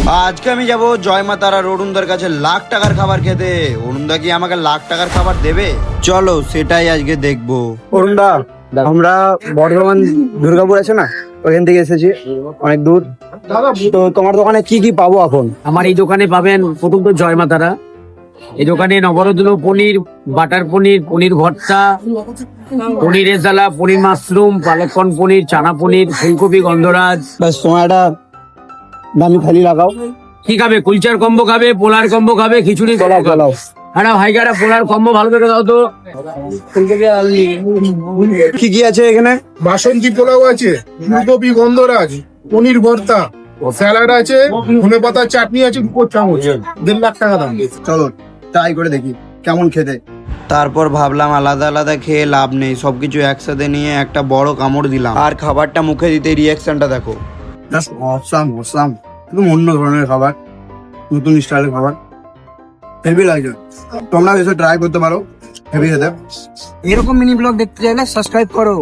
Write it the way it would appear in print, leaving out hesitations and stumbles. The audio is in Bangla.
আজকে আমি যাব জয় মা তারা অরুণদার কাছে লাখ টাকার খাবার খেতে। অরুণদা কি আমাকে লাখ টাকার খাবার দেবে? চলো সেটাই আজকে দেখবো। অরুণদা, আমরা বর্ধমান দুর্গাপুর আছে না, ওইখান থেকে এসেছি, অনেক দূর। তো তোমার দোকানে কি কি পাবো এখন? আমার এই দোকানে পাবেন প্রথম তো জয় মাতারা। এই দোকানে নবরত্ন পনির, বাটার পনির, পনির ভর্তা, পনির রেজালা, পনির মাশরুম, পালকন পনির, চানা পনির, ফুলকপি গন্ধরাজ। ব্যাস, তোমার একটা দামি থালি লাগাও। কি খাবে? কুলচার কম্বো খাবে, পোলার কম্বো খাবে, খিচুড়ি পোলাও পোলাও হ্যাঁ ভাইকারা পোলার কম্বো ভালো করে দাও তো। কি কি আছে এখানে? বাসন্তী পোলাও আছে, ফুলকপি গন্ধরাজ, পনির ভর্তা, স্যালাড আছে, ধনে পাতার চাটনি আছে, 2 চামচ, 1.5 লাখ টাকা দাম। চলো ট্রাই করে দেখি কেমন খেতে। তারপর ভাবলাম আলাদা আলাদা খেয়ে লাভ নেই, সবকিছু একসাথে নিয়ে একটা বড় কামড় দিলাম। আর খাবারটা মুখে দিতে রিয়াকশনটা দেখো। জাস্ট অসাম অসাম, একদম অন্য ধরনের খাবার, নতুন স্টাইলের খাবার, হেভি লাগছে। তোমরা এসে ট্রাই করতে পারো, হেভি খেতে। এরকম মিনি ব্লগ দেখতে চাইলে সাবস্ক্রাইব করো।